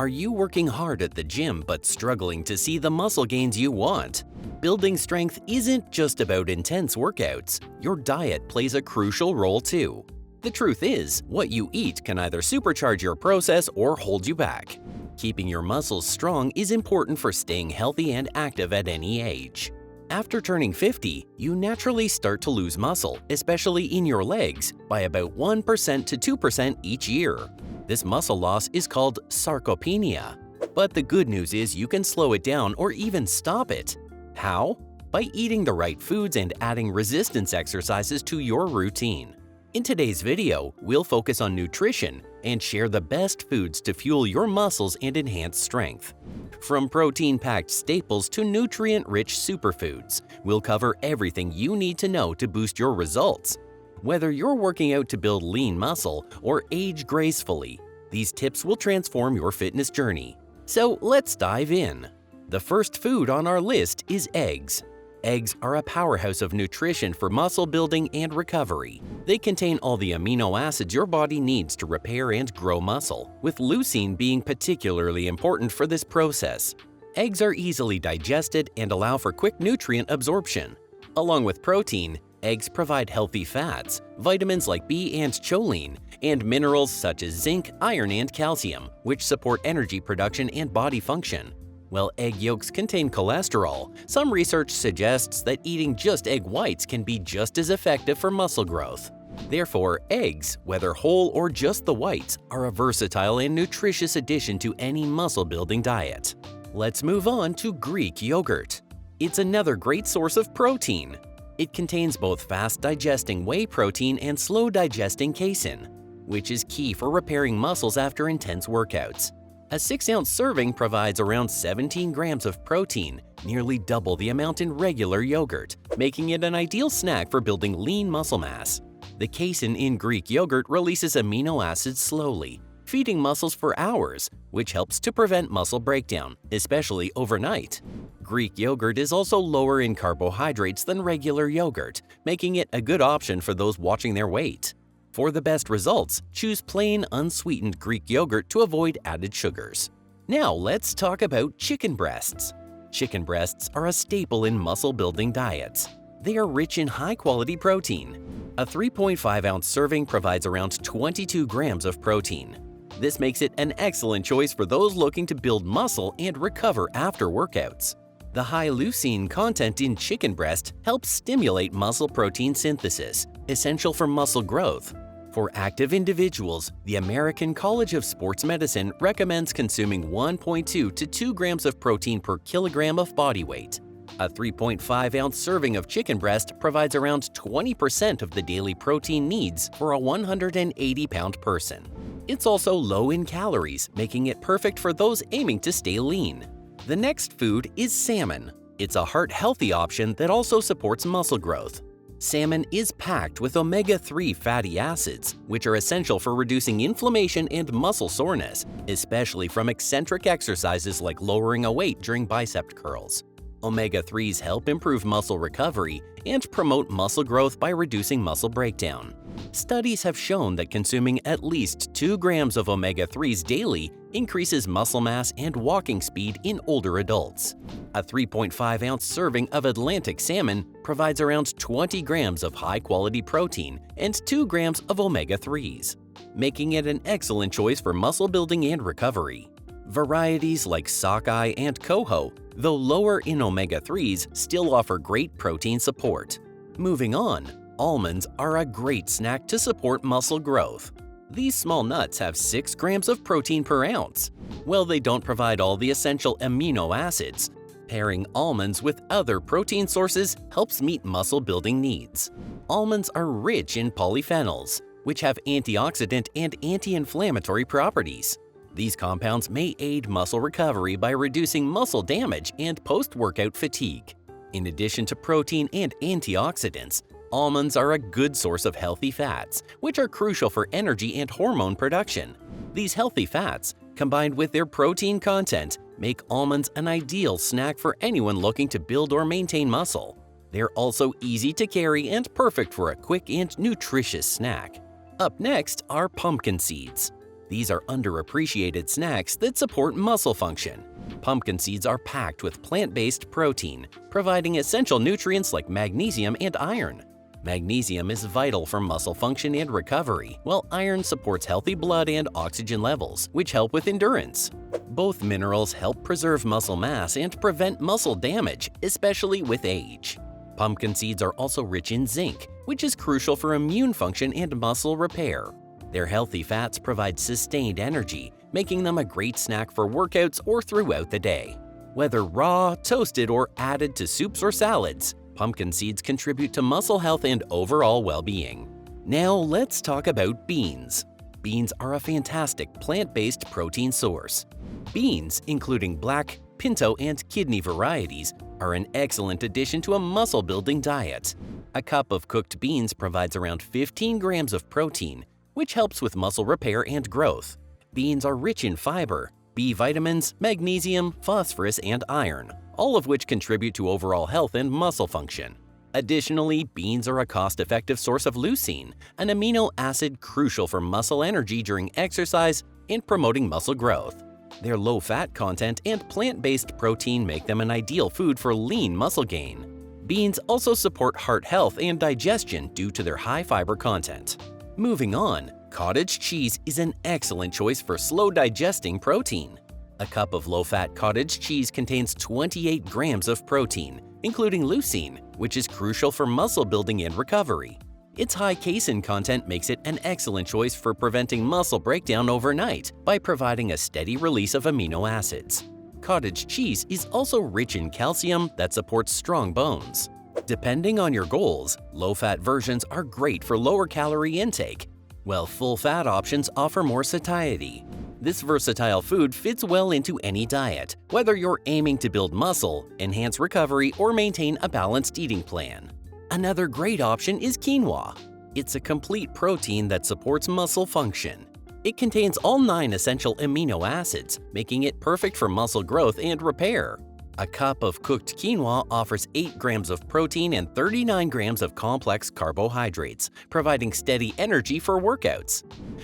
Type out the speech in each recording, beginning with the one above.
Are you working hard at the gym but struggling to see the muscle gains you want? Building strength isn't just about intense workouts. Your diet plays a crucial role too. The truth is, what you eat can either supercharge your process or hold you back. Keeping your muscles strong is important for staying healthy and active at any age. After turning 50, you naturally start to lose muscle, especially in your legs, by about 1% to 2% each year. This muscle loss is called sarcopenia. But the good news is you can slow it down or even stop it. How? By eating the right foods and adding resistance exercises to your routine. In today's video, we'll focus on nutrition and share the best foods to fuel your muscles and enhance strength. From protein-packed staples to nutrient-rich superfoods, we'll cover everything you need to know to boost your results. Whether you're working out to build lean muscle or age gracefully, these tips will transform your fitness journey. So let's dive in. The first food on our list is eggs. Eggs are a powerhouse of nutrition for muscle building and recovery. They contain all the amino acids your body needs to repair and grow muscle, with leucine being particularly important for this process. Eggs are easily digested and allow for quick nutrient absorption. Along with protein, eggs provide healthy fats, vitamins like B and choline, and minerals such as zinc, iron, and calcium, which support energy production and body function. While egg yolks contain cholesterol, some research suggests that eating just egg whites can be just as effective for muscle growth. Therefore, eggs, whether whole or just the whites, are a versatile and nutritious addition to any muscle-building diet. Let's move on to Greek yogurt. It's another great source of protein. It contains both fast-digesting whey protein and slow-digesting casein, which is key for repairing muscles after intense workouts. A 6-ounce serving provides around 17 grams of protein, nearly double the amount in regular yogurt, making it an ideal snack for building lean muscle mass. The casein in Greek yogurt releases amino acids slowly, feeding muscles for hours, which helps to prevent muscle breakdown, especially overnight. Greek yogurt is also lower in carbohydrates than regular yogurt, making it a good option for those watching their weight. For the best results, choose plain, unsweetened Greek yogurt to avoid added sugars. Now let's talk about chicken breasts. Chicken breasts are a staple in muscle-building diets. They are rich in high-quality protein. A 3.5-ounce serving provides around 22 grams of protein. This makes it an excellent choice for those looking to build muscle and recover after workouts. The high leucine content in chicken breast helps stimulate muscle protein synthesis, essential for muscle growth. For active individuals, the American College of Sports Medicine recommends consuming 1.2 to 2 grams of protein per kilogram of body weight. A 3.5-ounce serving of chicken breast provides around 20% of the daily protein needs for a 180-pound person. It's also low in calories, making it perfect for those aiming to stay lean. The next food is salmon. It's a heart-healthy option that also supports muscle growth. Salmon is packed with omega-3 fatty acids, which are essential for reducing inflammation and muscle soreness, especially from eccentric exercises like lowering a weight during bicep curls. Omega-3s help improve muscle recovery and promote muscle growth by reducing muscle breakdown. Studies have shown that consuming at least 2 grams of omega-3s daily increases muscle mass and walking speed in older adults. A 3.5-ounce serving of Atlantic salmon provides around 20 grams of high-quality protein and 2 grams of omega-3s, making it an excellent choice for muscle building and recovery. Varieties like sockeye and coho, though lower in omega-3s, still offer great protein support. Moving on, almonds are a great snack to support muscle growth. These small nuts have 6 grams of protein per ounce. While they don't provide all the essential amino acids, pairing almonds with other protein sources helps meet muscle-building needs. Almonds are rich in polyphenols, which have antioxidant and anti-inflammatory properties. These compounds may aid muscle recovery by reducing muscle damage and post-workout fatigue. In addition to protein and antioxidants, almonds are a good source of healthy fats, which are crucial for energy and hormone production. These healthy fats, combined with their protein content, make almonds an ideal snack for anyone looking to build or maintain muscle. They're also easy to carry and perfect for a quick and nutritious snack. Up next are pumpkin seeds. These are underappreciated snacks that support muscle function. Pumpkin seeds are packed with plant-based protein, providing essential nutrients like magnesium and iron. Magnesium is vital for muscle function and recovery, while iron supports healthy blood and oxygen levels, which help with endurance. Both minerals help preserve muscle mass and prevent muscle damage, especially with age. Pumpkin seeds are also rich in zinc, which is crucial for immune function and muscle repair. Their healthy fats provide sustained energy, making them a great snack for workouts or throughout the day. Whether raw, toasted, or added to soups or salads, pumpkin seeds contribute to muscle health and overall well-being. Now let's talk about beans. Beans are a fantastic plant-based protein source. Beans, including black, pinto, and kidney varieties, are an excellent addition to a muscle-building diet. A cup of cooked beans provides around 15 grams of protein, which helps with muscle repair and growth. Beans are rich in fiber, B vitamins, magnesium, phosphorus, and iron, all of which contribute to overall health and muscle function. Additionally, beans are a cost-effective source of leucine, an amino acid crucial for muscle energy during exercise and promoting muscle growth. Their low-fat content and plant-based protein make them an ideal food for lean muscle gain. Beans also support heart health and digestion due to their high fiber content. Moving on, cottage cheese is an excellent choice for slow-digesting protein. A cup of low-fat cottage cheese contains 28 grams of protein, including leucine, which is crucial for muscle building and recovery. Its high casein content makes it an excellent choice for preventing muscle breakdown overnight by providing a steady release of amino acids. Cottage cheese is also rich in calcium that supports strong bones. Depending on your goals, low-fat versions are great for lower calorie intake, while full-fat options offer more satiety. This versatile food fits well into any diet, whether you're aiming to build muscle, enhance recovery, or maintain a balanced eating plan. Another great option is quinoa. It's a complete protein that supports muscle function. It contains all 9 essential amino acids, making it perfect for muscle growth and repair. A cup of cooked quinoa offers 8 grams of protein and 39 grams of complex carbohydrates, providing steady energy for workouts.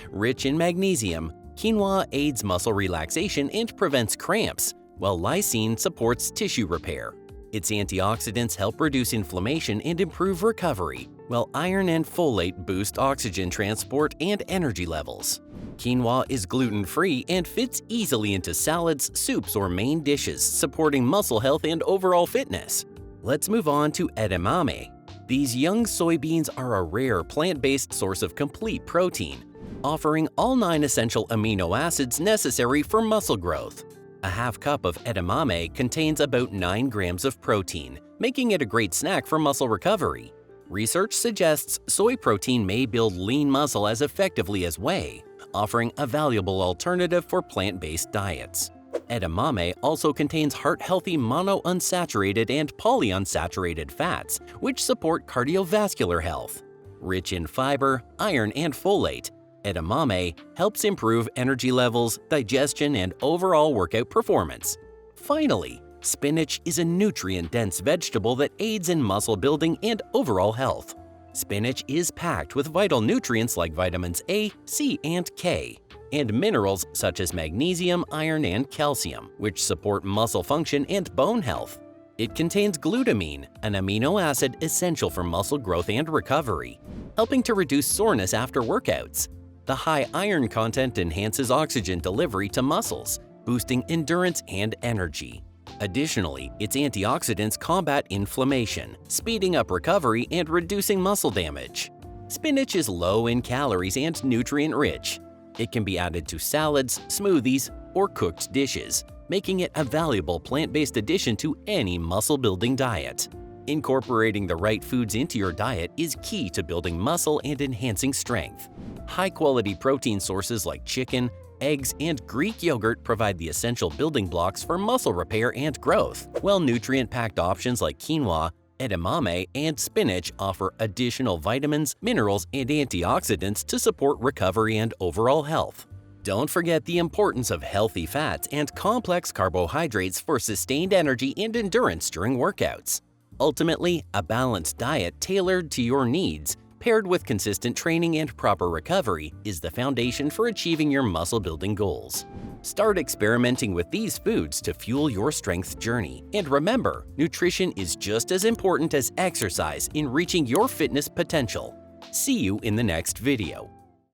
Rich in magnesium, quinoa aids muscle relaxation and prevents cramps, while lysine supports tissue repair. Its antioxidants help reduce inflammation and improve recovery, while iron and folate boost oxygen transport and energy levels. Quinoa is gluten-free and fits easily into salads, soups, or main dishes, supporting muscle health and overall fitness. Let's move on to edamame. These young soybeans are a rare plant-based source of complete protein, offering all 9 essential amino acids necessary for muscle growth. A half cup of edamame contains about 9 grams of protein, making it a great snack for muscle recovery. Research suggests soy protein may build lean muscle as effectively as whey, offering a valuable alternative for plant-based diets. Edamame also contains heart-healthy monounsaturated and polyunsaturated fats, which support cardiovascular health. Rich in fiber, iron, and folate, edamame helps improve energy levels, digestion, and overall workout performance. Finally, spinach is a nutrient-dense vegetable that aids in muscle building and overall health. Spinach is packed with vital nutrients like vitamins A, C, and K, and minerals such as magnesium, iron, and calcium, which support muscle function and bone health. It contains glutamine, an amino acid essential for muscle growth and recovery, helping to reduce soreness after workouts. The high iron content enhances oxygen delivery to muscles, boosting endurance and energy. Additionally, its antioxidants combat inflammation, speeding up recovery and reducing muscle damage. Spinach is low in calories and nutrient-rich. It can be added to salads, smoothies, or cooked dishes, making it a valuable plant-based addition to any muscle-building diet. Incorporating the right foods into your diet is key to building muscle and enhancing strength. High-quality protein sources like chicken, eggs, and Greek yogurt provide the essential building blocks for muscle repair and growth, while nutrient-packed options like quinoa, edamame, and spinach offer additional vitamins, minerals, and antioxidants to support recovery and overall health. Don't forget the importance of healthy fats and complex carbohydrates for sustained energy and endurance during workouts. Ultimately, a balanced diet tailored to your needs paired with consistent training and proper recovery, is the foundation for achieving your muscle-building goals. Start experimenting with these foods to fuel your strength journey. And remember, nutrition is just as important as exercise in reaching your fitness potential. See you in the next video.